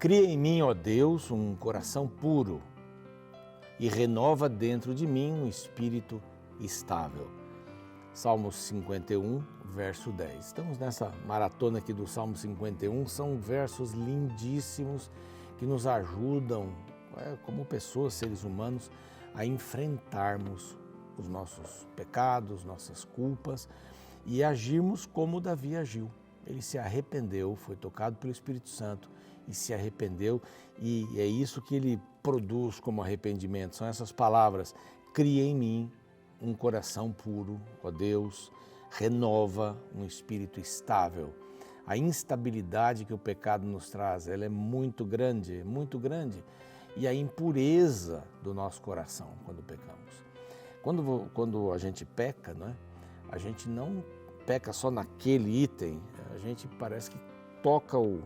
Cria em mim, ó Deus, um coração puro e renova dentro de mim um espírito estável. Salmos 51, verso 10. Estamos nessa maratona aqui do Salmo 51, são versos lindíssimos que nos ajudam, como pessoas, seres humanos, a enfrentarmos os nossos pecados, nossas culpas e agirmos como Davi agiu. Ele se arrependeu, foi tocado pelo Espírito Santo e se arrependeu, e é isso que ele produz como arrependimento, são essas palavras: cria em mim um coração puro, ó Deus, renova um espírito estável. A instabilidade que o pecado nos traz, ela é muito grande, e a impureza do nosso coração quando pecamos. Quando a gente peca, não é? A gente não peca só naquele item, a gente parece que toca o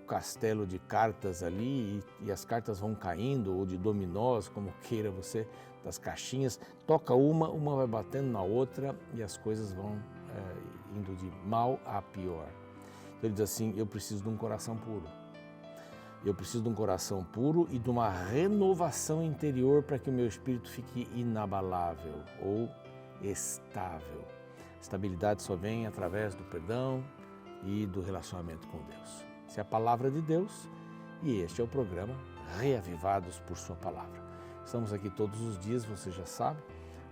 castelo de cartas ali e as cartas vão caindo, ou de dominós, como queira você, das caixinhas, toca uma vai batendo na outra e as coisas vão indo de mal a pior. Então ele diz assim: eu preciso de um coração puro. Eu preciso de um coração puro e de uma renovação interior para que o meu espírito fique inabalável ou estável. Estabilidade só vem através do perdão e do relacionamento com Deus. Essa é a palavra de Deus e este é o programa Reavivados por Sua Palavra. Estamos aqui todos os dias, você já sabe,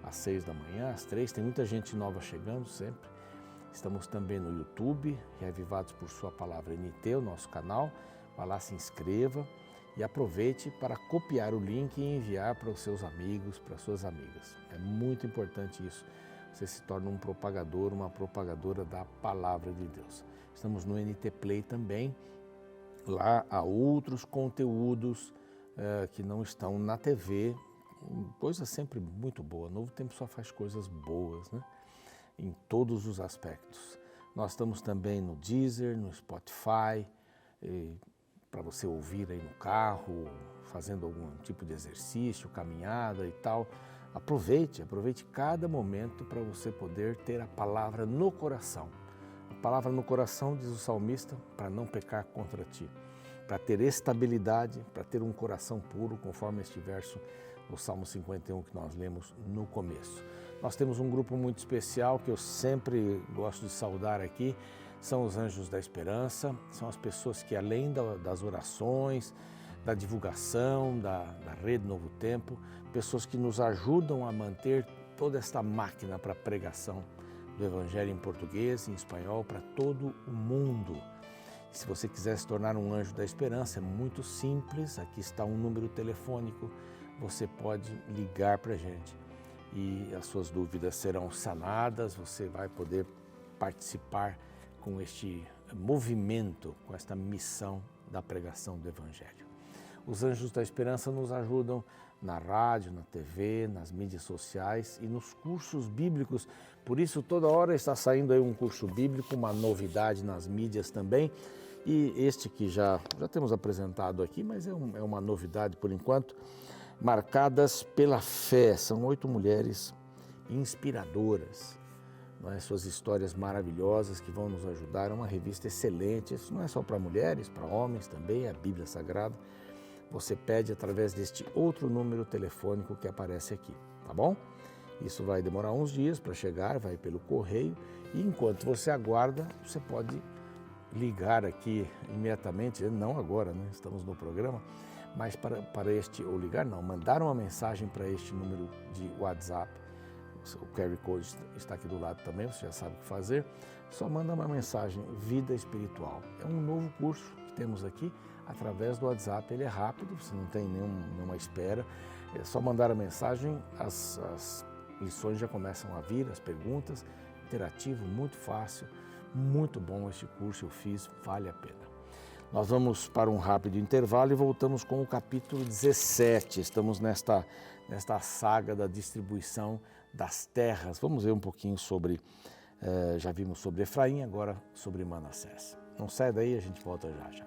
às 6 da manhã, às 3, tem muita gente nova chegando sempre. Estamos também no YouTube, Reavivados por Sua Palavra NT, o nosso canal. Vá lá, se inscreva e aproveite para copiar o link e enviar para os seus amigos, para as suas amigas. É muito importante isso. Você se torna um propagador, uma propagadora da Palavra de Deus. Estamos no NT Play também. Lá há outros conteúdos que não estão na TV, coisa sempre muito boa. Novo Tempo só faz coisas boas, né? Em todos os aspectos. Nós estamos também no Deezer, no Spotify, para você ouvir aí no carro, fazendo algum tipo de exercício, caminhada e tal. Aproveite cada momento para você poder ter a palavra no coração. A palavra no coração, diz o salmista, para não pecar contra ti, para ter estabilidade, para ter um coração puro, conforme este verso do Salmo 51 que nós lemos no começo. Nós temos um grupo muito especial que eu sempre gosto de saudar aqui, são os Anjos da Esperança, são as pessoas que, além das orações, da divulgação, da Rede Novo Tempo, pessoas que nos ajudam a manter toda esta máquina para a pregação do Evangelho em português, em espanhol, para todo o mundo. E se você quiser se tornar um Anjo da Esperança, é muito simples, aqui está um número telefônico, você pode ligar para a gente e as suas dúvidas serão sanadas, você vai poder participar com este movimento, com esta missão da pregação do Evangelho. Os Anjos da Esperança nos ajudam na rádio, na TV, nas mídias sociais e nos cursos bíblicos. Por isso, toda hora está saindo aí um curso bíblico, uma novidade nas mídias também. E este que já temos apresentado aqui, mas é uma novidade por enquanto, Marcadas pela Fé. São 8 mulheres inspiradoras, suas histórias maravilhosas que vão nos ajudar. É uma revista excelente, isso não é só para mulheres, para homens também, é a Bíblia Sagrada. Você pede através deste outro número telefônico que aparece aqui, tá bom? Isso vai demorar uns dias para chegar, vai pelo correio, e enquanto você aguarda, você pode ligar aqui imediatamente, não agora, né? Estamos no programa, mas mandar uma mensagem para este número de WhatsApp. O QR Code está aqui do lado também, você já sabe o que fazer. Só manda uma mensagem, Vida Espiritual. É um novo curso que temos aqui, através do WhatsApp. Ele é rápido, você não tem nenhuma espera. É só mandar a mensagem, as lições já começam a vir, as perguntas. Interativo, muito fácil, muito bom este curso, eu fiz, vale a pena. Nós vamos para um rápido intervalo e voltamos com o capítulo 17. Estamos nesta saga da distribuição das terras. Vamos ver um pouquinho sobre, já vimos sobre Efraim, agora sobre Manassés. Não sai daí, a gente volta já.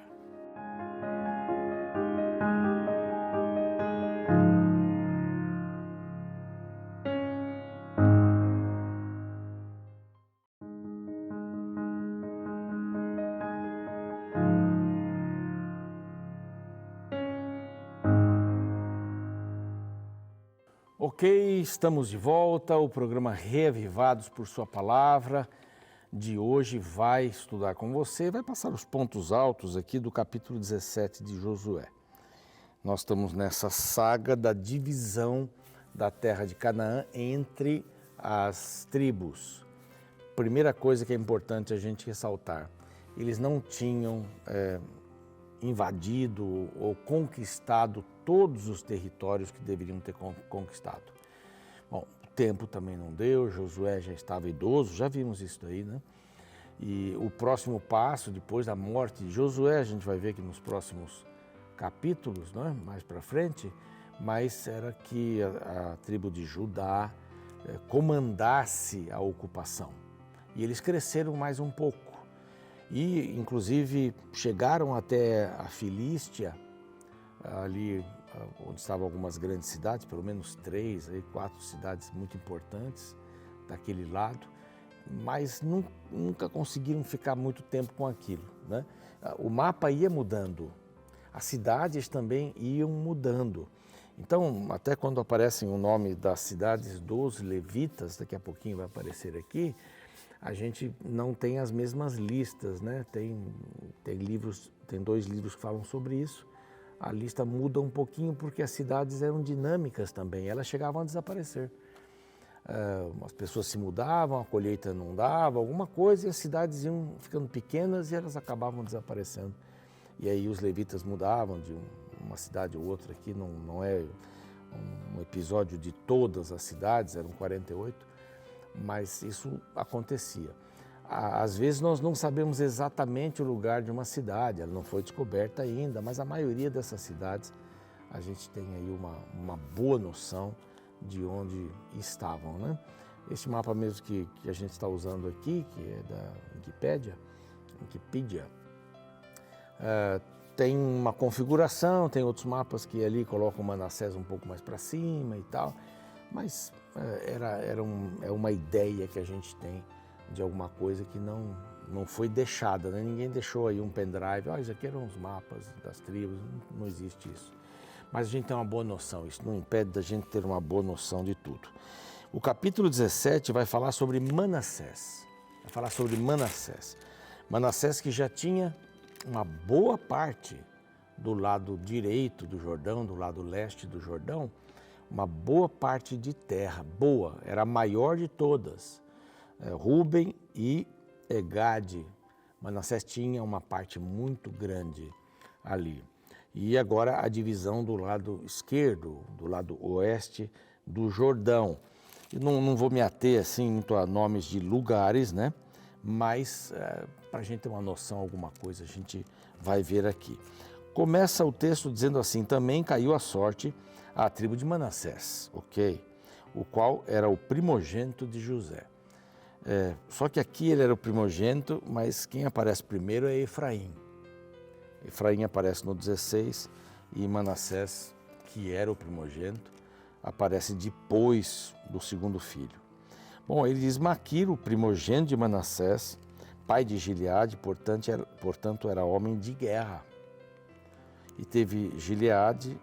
Ok, estamos de volta. O programa Reavivados por Sua Palavra de hoje vai estudar com você, vai passar os pontos altos aqui do capítulo 17 de Josué. Nós estamos nessa saga da divisão da terra de Canaã entre as tribos. Primeira coisa que é importante a gente ressaltar, eles não tinham invadido ou conquistado todos os territórios que deveriam ter conquistado. Bom, o tempo também não deu, Josué já estava idoso, já vimos isso daí, né? E o próximo passo, depois da morte de Josué, a gente vai ver que nos próximos capítulos, né, mais para frente, mas era que a tribo de Judá comandasse a ocupação. E eles cresceram mais um pouco. E, inclusive, chegaram até a Filístia, ali onde estavam algumas grandes cidades, pelo menos 4 cidades muito importantes daquele lado, mas nunca conseguiram ficar muito tempo com aquilo, né? O mapa ia mudando, as cidades também iam mudando. Então, até quando aparecem o nome das cidades dos levitas, daqui a pouquinho vai aparecer aqui, a gente não tem as mesmas listas, né? Tem livros, tem 2 livros que falam sobre isso. A lista muda um pouquinho porque as cidades eram dinâmicas também, elas chegavam a desaparecer. As pessoas se mudavam, a colheita não dava, alguma coisa, e as cidades iam ficando pequenas e elas acabavam desaparecendo. E aí os levitas mudavam de uma cidade ou outra, aqui não é um episódio de todas as cidades, eram 48, mas isso acontecia. Às vezes nós não sabemos exatamente o lugar de uma cidade, ela não foi descoberta ainda, mas a maioria dessas cidades a gente tem aí uma boa noção de onde estavam, né? Esse mapa mesmo que a gente está usando aqui, que é da Wikipedia, tem uma configuração, tem outros mapas que ali colocam Manassés um pouco mais para cima e tal, mas é uma ideia que a gente tem de alguma coisa que não foi deixada, né? Ninguém deixou aí um pendrive, isso aqui eram os mapas das tribos, não existe isso. Mas a gente tem uma boa noção, isso não impede da gente ter uma boa noção de tudo. O capítulo 17 vai falar sobre Manassés, Manassés que já tinha uma boa parte do lado direito do Jordão, do lado leste do Jordão, uma boa parte de terra, boa, era a maior de todas. Rúben e Gade, Manassés tinha uma parte muito grande ali. E agora a divisão do lado esquerdo, do lado oeste do Jordão. Eu não vou me ater assim muito a nomes de lugares, né? Mas para a gente ter uma noção, alguma coisa, a gente vai ver aqui. Começa o texto dizendo assim: também caiu a sorte à tribo de Manassés, ok? O qual era o primogênito de José. Só que aqui ele era o primogênito, mas quem aparece primeiro é Efraim. Efraim aparece no 16 e Manassés, que era o primogênito, aparece depois do segundo filho. Bom, ele diz: Maquir, o primogênito de Manassés, pai de Gileade, portanto era homem de guerra. E teve Gileade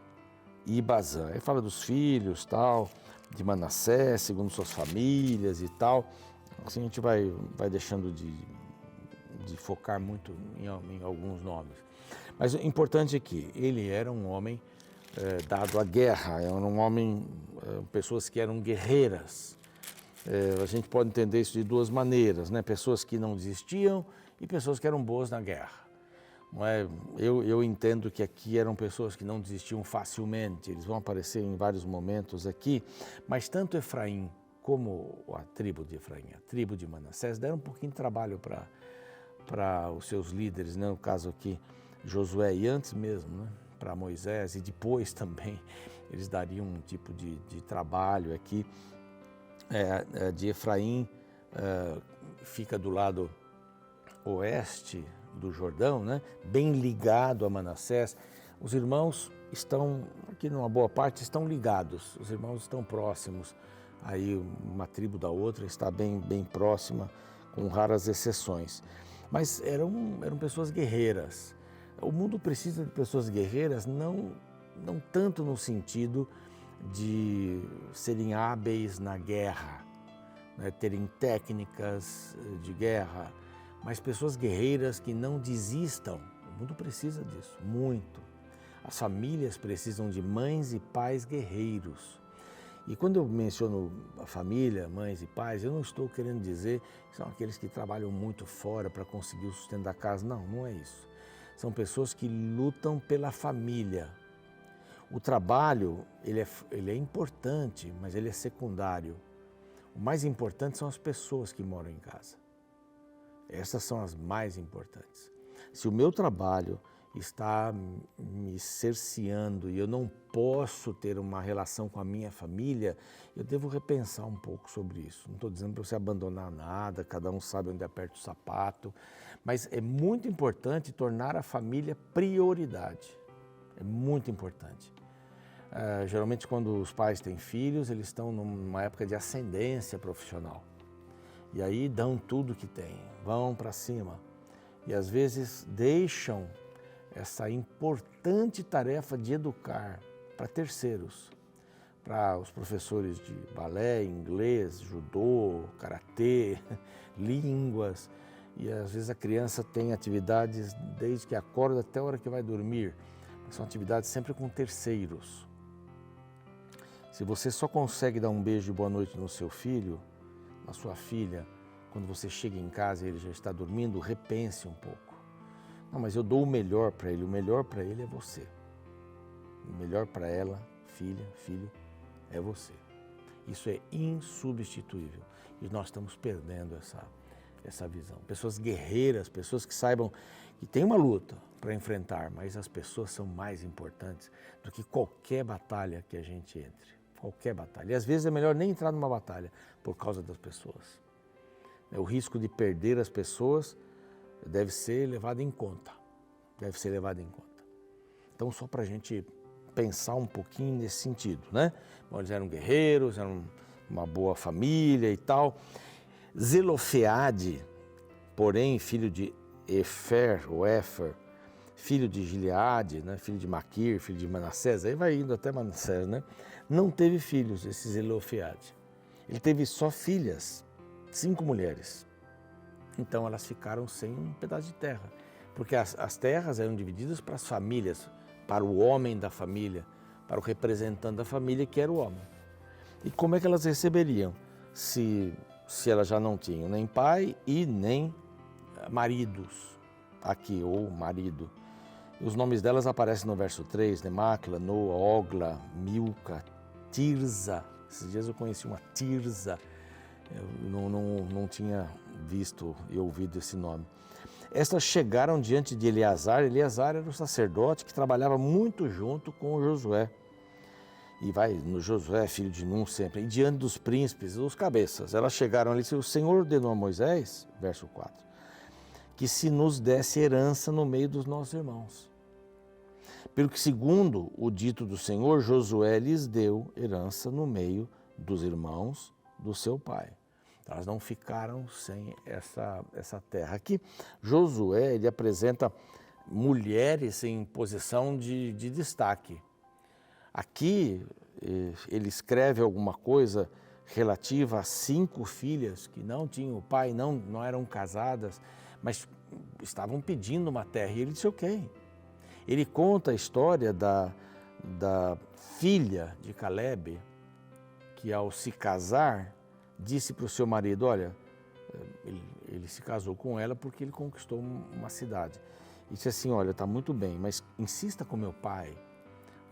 e Bazã. Aí fala dos filhos, tal, de Manassés, segundo suas famílias e tal. Assim a gente vai deixando de focar muito em alguns nomes. Mas o importante é que ele era um homem dado à guerra, era um homem, pessoas que eram guerreiras. A gente pode entender isso de 2 maneiras, né? Pessoas que não desistiam e pessoas que eram boas na guerra. Não é? Eu entendo que aqui eram pessoas que não desistiam facilmente, eles vão aparecer em vários momentos aqui, mas tanto Efraim como a tribo de Efraim, a tribo de Manassés, deram um pouquinho de trabalho para os seus líderes, né? No caso aqui, Josué, e antes mesmo, né? Para Moisés, e depois também eles dariam um tipo de trabalho aqui. De Efraim fica do lado oeste do Jordão, né? Bem ligado a Manassés. Os irmãos estão, aqui numa boa parte, estão ligados, os irmãos estão próximos. Aí uma tribo da outra está bem próxima, com raras exceções. Mas eram pessoas guerreiras. O mundo precisa de pessoas guerreiras, não tanto no sentido de serem hábeis na guerra, né, terem técnicas de guerra, mas pessoas guerreiras que não desistam. O mundo precisa disso, muito. As famílias precisam de mães e pais guerreiros. E quando eu menciono a família, mães e pais, eu não estou querendo dizer que são aqueles que trabalham muito fora para conseguir o sustento da casa. Não, não é isso. São pessoas que lutam pela família. O trabalho, ele é importante, mas ele é secundário. O mais importante são as pessoas que moram em casa. Essas são as mais importantes. Se o meu trabalho está me cerceando e eu não posso ter uma relação com a minha família, eu devo repensar um pouco sobre isso. Não estou dizendo para você abandonar nada, cada um sabe onde aperta o sapato, mas é muito importante tornar a família prioridade. É muito importante. Geralmente quando os pais têm filhos, eles estão numa época de ascendência profissional. E aí dão tudo que têm, vão para cima. E às vezes deixam essa importante tarefa de educar para terceiros, para os professores de balé, inglês, judô, karatê, línguas. E às vezes a criança tem atividades desde que acorda até a hora que vai dormir. São atividades sempre com terceiros. Se você só consegue dar um beijo de boa noite no seu filho, na sua filha, quando você chega em casa e ele já está dormindo, repense um pouco. Não, mas eu dou o melhor para ele. O melhor para ele é você. O melhor para ela, filha, filho, é você. Isso é insubstituível. E nós estamos perdendo essa visão. Pessoas guerreiras, pessoas que saibam que tem uma luta para enfrentar, mas as pessoas são mais importantes do que qualquer batalha que a gente entre. Qualquer batalha. E às vezes é melhor nem entrar numa batalha por causa das pessoas. O risco de perder as pessoas deve ser levado em conta. Deve ser levado em conta. Então, só para a gente pensar um pouquinho nesse sentido, né? Bom, eles eram guerreiros, eram uma boa família e tal. Zelofeade, porém, filho de Efer, ou Éfer, filho de Gileade, né? Filho de Maquir, filho de Manassés, aí vai indo até Manassés, né? Não teve filhos, esse Zelofeade. Ele teve só filhas, 5 mulheres. Então elas ficaram sem um pedaço de terra, porque as terras eram divididas para as famílias, para o homem da família, para o representante da família, que era o homem. E como é que elas receberiam se elas já não tinham nem pai e nem maridos aqui, ou marido? Os nomes delas aparecem no verso 3, né? Macla, Noa, Ogla, Milca, Tirza. Esses dias eu conheci uma Tirza, eu não tinha visto e ouvido esse nome. Estas chegaram diante de Eleazar. Eleazar era o sacerdote que trabalhava muito junto com Josué. E vai no Josué, filho de Nun sempre, e diante dos príncipes, os cabeças. Elas chegaram ali e disseram: o Senhor ordenou a Moisés, verso 4, que se nos desse herança no meio dos nossos irmãos. Pelo que, segundo o dito do Senhor, Josué lhes deu herança no meio dos irmãos do seu pai. Elas não ficaram sem essa terra. Aqui, Josué, ele apresenta mulheres em posição de destaque. Aqui, ele escreve alguma coisa relativa a 5 filhas que não tinham pai, não eram casadas, mas estavam pedindo uma terra. E ele disse: ok. Ele conta a história da filha de Calebe, que ao se casar, disse para o seu marido: olha, ele se casou com ela porque ele conquistou uma cidade. E disse assim: olha, está muito bem, mas insista com meu pai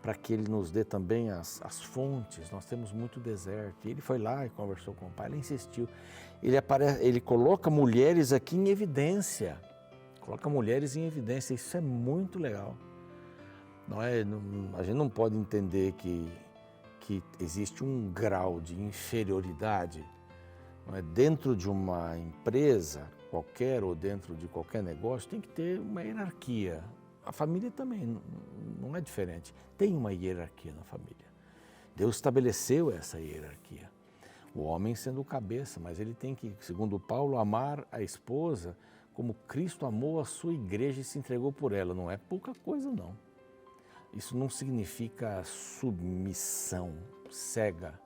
para que ele nos dê também as fontes, nós temos muito deserto. E ele foi lá e conversou com o pai, ela insistiu. Ele coloca mulheres aqui em evidência, isso é muito legal. A gente não pode entender que existe um grau de inferioridade, não é? Dentro de uma empresa qualquer ou dentro de qualquer negócio tem que ter uma hierarquia. A família também não é diferente, tem uma hierarquia na família. Deus estabeleceu essa hierarquia. O homem sendo o cabeça, mas ele tem que, segundo Paulo, amar a esposa como Cristo amou a sua igreja e se entregou por ela. Não é pouca coisa, não. Isso não significa submissão, cega.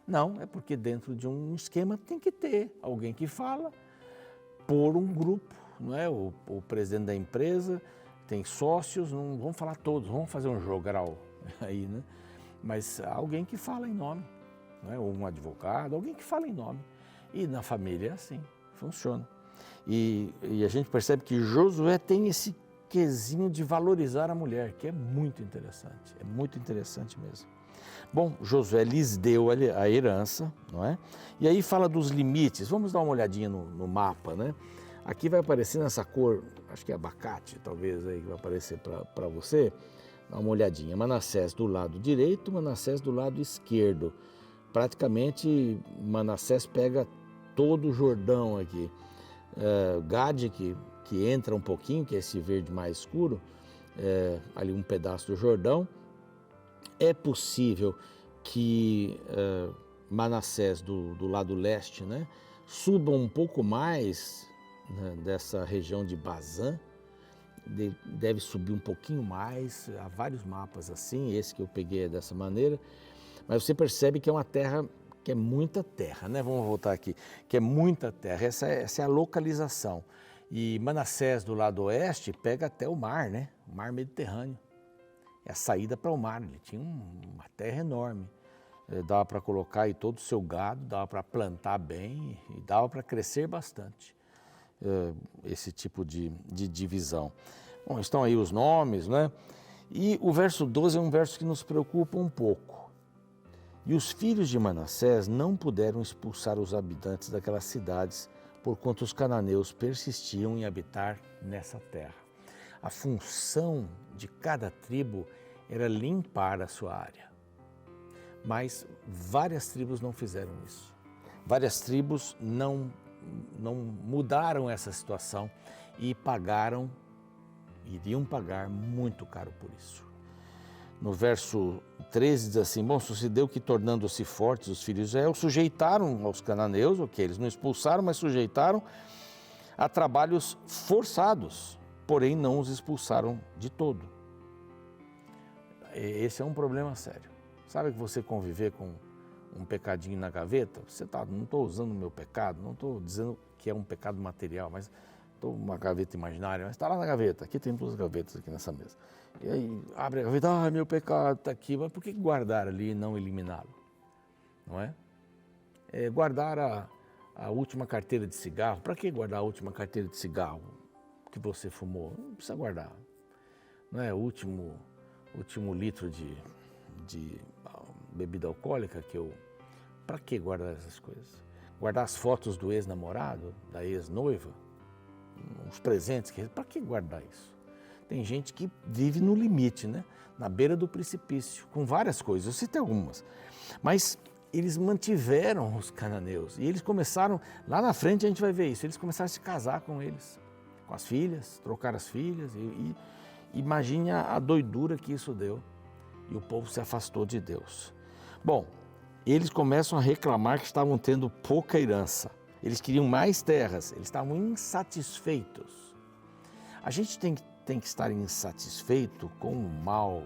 Não, é porque dentro de um esquema tem que ter alguém que fala por um grupo, não é? O presidente da empresa tem sócios, não vamos falar todos, vamos fazer um jogral aí, né? Mas alguém que fala em nome, não é? Ou um advogado, alguém que fala em nome. E na família é assim, funciona. E a gente percebe que Josué tem esse quesinho de valorizar a mulher, que é muito interessante mesmo. Bom, Josué lhes deu a herança, não é? E aí fala dos limites, vamos dar uma olhadinha no mapa, né? Aqui vai aparecer nessa cor, acho que é abacate, talvez aí que vai aparecer para você, dá uma olhadinha. Manassés do lado direito, Manassés do lado esquerdo. Praticamente Manassés pega todo o Jordão aqui. Gade, que entra um pouquinho, que é esse verde mais escuro, ali um pedaço do Jordão. É possível que Manassés do lado leste, né, suba um pouco mais, né, dessa região de Bazã, deve subir um pouquinho mais, há vários mapas assim, esse que eu peguei é dessa maneira, mas você percebe que é uma terra que é muita terra, né? Vamos voltar aqui, que é muita terra, essa é a localização. E Manassés do lado oeste pega até o mar, né? O mar Mediterrâneo. É a saída para o mar, ele tinha uma terra enorme. Dava para colocar aí todo o seu gado, dava para plantar bem e dava para crescer bastante. Esse tipo de divisão. Bom, estão aí os nomes, né? E o verso 12 é um verso que nos preocupa um pouco. E os filhos de Manassés não puderam expulsar os habitantes daquelas cidades, porquanto os cananeus persistiam em habitar nessa terra. A função de cada tribo era limpar a sua área. Mas várias tribos não fizeram isso. Várias tribos não mudaram essa situação e iriam pagar muito caro por isso. No verso 13 diz assim, bom, sucedeu que tornando-se fortes os filhos de Israel, sujeitaram aos cananeus, eles não expulsaram, mas sujeitaram a trabalhos forçados, porém não os expulsaram de todo. Esse é um problema sério. Sabe que você conviver com um pecadinho na gaveta, não estou usando o meu pecado, não estou dizendo que é um pecado material, mas estou uma gaveta imaginária, mas está lá na gaveta, aqui tem 2 gavetas aqui nessa mesa. E aí abre a gaveta, meu pecado está aqui, mas por que guardar ali e não eliminá-lo? Não é? Guardar a última carteira de cigarro, para que guardar a última carteira de cigarro que você fumou? Não precisa guardar. Não é? O último litro de bebida alcoólica para que guardar essas coisas? Guardar as fotos do ex-namorado, da ex-noiva, os presentes, para que guardar isso? Tem gente que vive no limite, né? Na beira do precipício, com várias coisas, eu citei algumas. Mas eles mantiveram os cananeus e eles começaram, lá na frente a gente vai ver isso, eles começaram a se casar com eles, com as filhas, trocar as filhas e imagine a doidura que isso deu. E o povo se afastou de Deus. Bom, eles começam a reclamar que estavam tendo pouca herança. Eles queriam mais terras, eles estavam insatisfeitos. A gente tem que estar insatisfeito com o mal,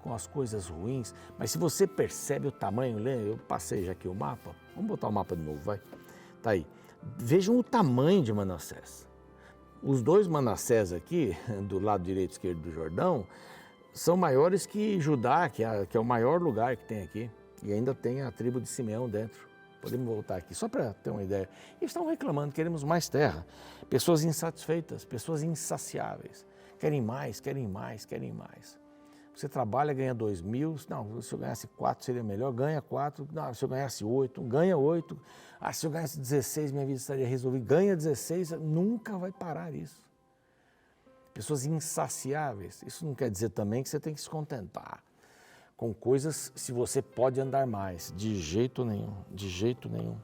com as coisas ruins, mas se você percebe o tamanho, eu passei já aqui o mapa, vamos botar o mapa de novo, vai. Tá aí. Vejam o tamanho de Manassés. Os 2 Manassés aqui, do lado direito e esquerdo do Jordão, são maiores que Judá, que é o maior lugar que tem aqui. E ainda tem a tribo de Simeão dentro. Podemos voltar aqui, só para ter uma ideia. E estão reclamando, queremos mais terra. Pessoas insatisfeitas, pessoas insaciáveis. Querem mais, querem mais, querem mais. Você trabalha, ganha 2.000, não, se eu ganhasse 4 seria melhor, ganha 4, não, se eu ganhasse 8, ganha 8. Se eu ganhasse 16, minha vida estaria resolvida, ganha 16, nunca vai parar isso. Pessoas insaciáveis, isso não quer dizer também que você tem que se contentar com coisas se você pode andar mais, de jeito nenhum, de jeito nenhum.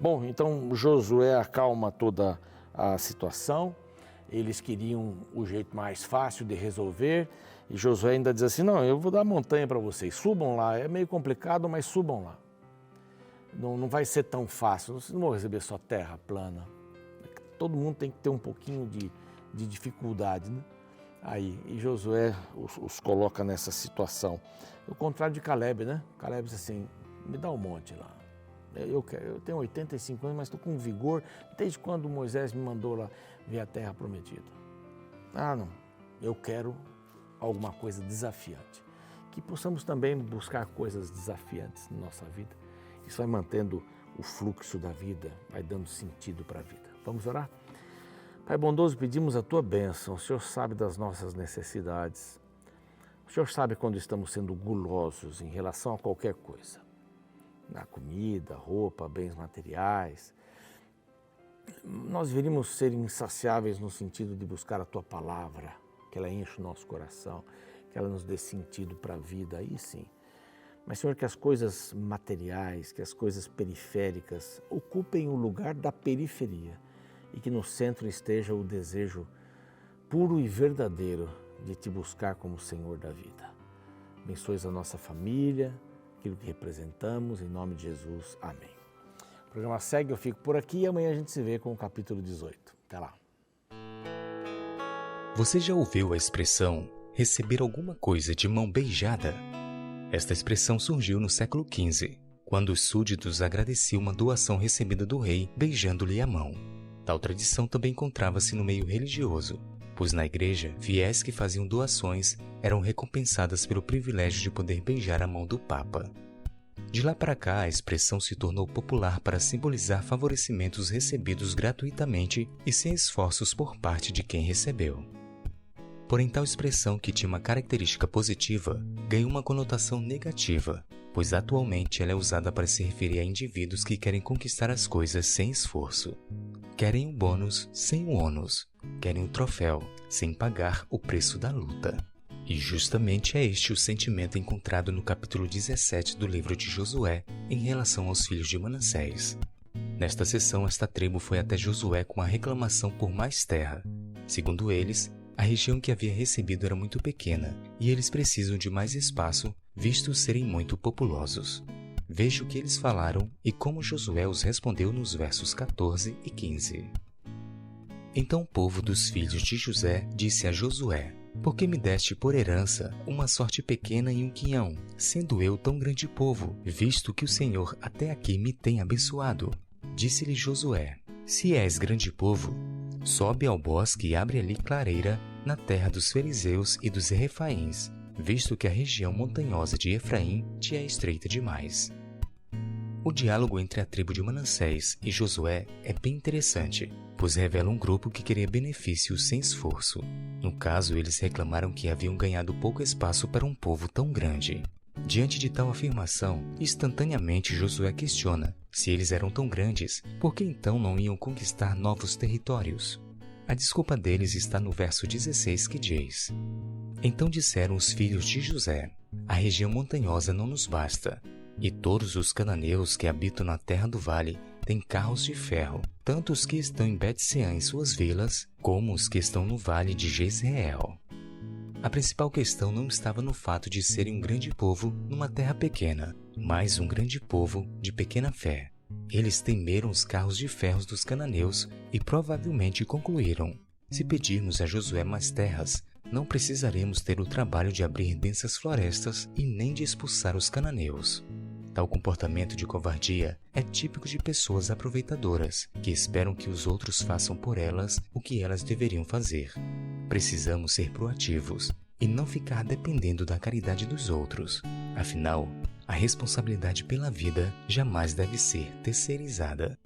Bom, então Josué acalma toda a situação, eles queriam o jeito mais fácil de resolver, e Josué ainda diz assim, não, eu vou dar a montanha para vocês, subam lá, é meio complicado, mas subam lá. Não vai ser tão fácil, vocês não vão receber só terra plana. Todo mundo tem que ter um pouquinho de dificuldade, né? aí. E Josué os coloca nessa situação. O contrário de Caleb, né? Caleb diz assim, me dá um monte lá. Eu tenho 85 anos, mas estou com vigor desde quando Moisés me mandou lá ver a terra prometida. Ah, não. Eu quero alguma coisa desafiante. Que possamos também buscar coisas desafiantes na nossa vida. Isso vai mantendo o fluxo da vida, vai dando sentido para a vida. Vamos orar? Pai bondoso, pedimos a Tua bênção. O Senhor sabe das nossas necessidades. O Senhor sabe quando estamos sendo gulosos em relação a qualquer coisa. Na comida, roupa, bens materiais. Nós deveríamos ser insaciáveis no sentido de buscar a Tua palavra, que ela enche o nosso coração, que ela nos dê sentido para a vida, aí sim. Mas, Senhor, que as coisas materiais, que as coisas periféricas ocupem o lugar da periferia e que no centro esteja o desejo puro e verdadeiro de Te buscar como Senhor da vida. Abençoe a nossa família, aquilo que representamos, em nome de Jesus. Amém. O programa segue, eu fico por aqui e amanhã a gente se vê com o capítulo 18. Até lá. Você já ouviu a expressão receber alguma coisa de mão beijada? Esta expressão surgiu no século XV, quando os súditos agradeciam uma doação recebida do rei beijando-lhe a mão. Tal tradição também encontrava-se no meio religioso, pois na igreja, fiéis que faziam doações eram recompensadas pelo privilégio de poder beijar a mão do Papa. De lá para cá, a expressão se tornou popular para simbolizar favorecimentos recebidos gratuitamente e sem esforços por parte de quem recebeu. Porém, tal expressão, que tinha uma característica positiva, ganhou uma conotação negativa, pois atualmente ela é usada para se referir a indivíduos que querem conquistar as coisas sem esforço. Querem o bônus sem o ônus, querem o troféu sem pagar o preço da luta. E justamente é este o sentimento encontrado no capítulo 17 do livro de Josué em relação aos filhos de Manassés. Nesta sessão, esta tribo foi até Josué com a reclamação por mais terra. Segundo eles, a região que havia recebido era muito pequena e eles precisam de mais espaço, visto serem muito populosos. Veja o que eles falaram e como Josué os respondeu nos versos 14 e 15. Então o povo dos filhos de José disse a Josué: Por que me deste por herança uma sorte pequena e um quinhão, sendo eu tão grande povo, visto que o Senhor até aqui me tem abençoado? Disse-lhe Josué: Se és grande povo, sobe ao bosque e abre ali clareira na terra dos fariseus e dos refaíns, visto que a região montanhosa de Efraim te é estreita demais. O diálogo entre a tribo de Manassés e Josué é bem interessante, pois revela um grupo que queria benefícios sem esforço. No caso, eles reclamaram que haviam ganhado pouco espaço para um povo tão grande. Diante de tal afirmação, instantaneamente Josué questiona: se eles eram tão grandes, por que então não iam conquistar novos territórios? A desculpa deles está no verso 16, que diz: Então disseram os filhos de José: A região montanhosa não nos basta, e todos os cananeus que habitam na terra do vale têm carros de ferro, tanto os que estão em Bet-Seã em suas vilas, como os que estão no vale de Jezreel. A principal questão não estava no fato de serem um grande povo numa terra pequena, mas um grande povo de pequena fé. Eles temeram os carros de ferro dos cananeus e provavelmente concluíram: se pedirmos a Josué mais terras, não precisaremos ter o trabalho de abrir densas florestas e nem de expulsar os cananeus. Tal comportamento de covardia é típico de pessoas aproveitadoras, que esperam que os outros façam por elas o que elas deveriam fazer. Precisamos ser proativos e não ficar dependendo da caridade dos outros. Afinal, a responsabilidade pela vida jamais deve ser terceirizada.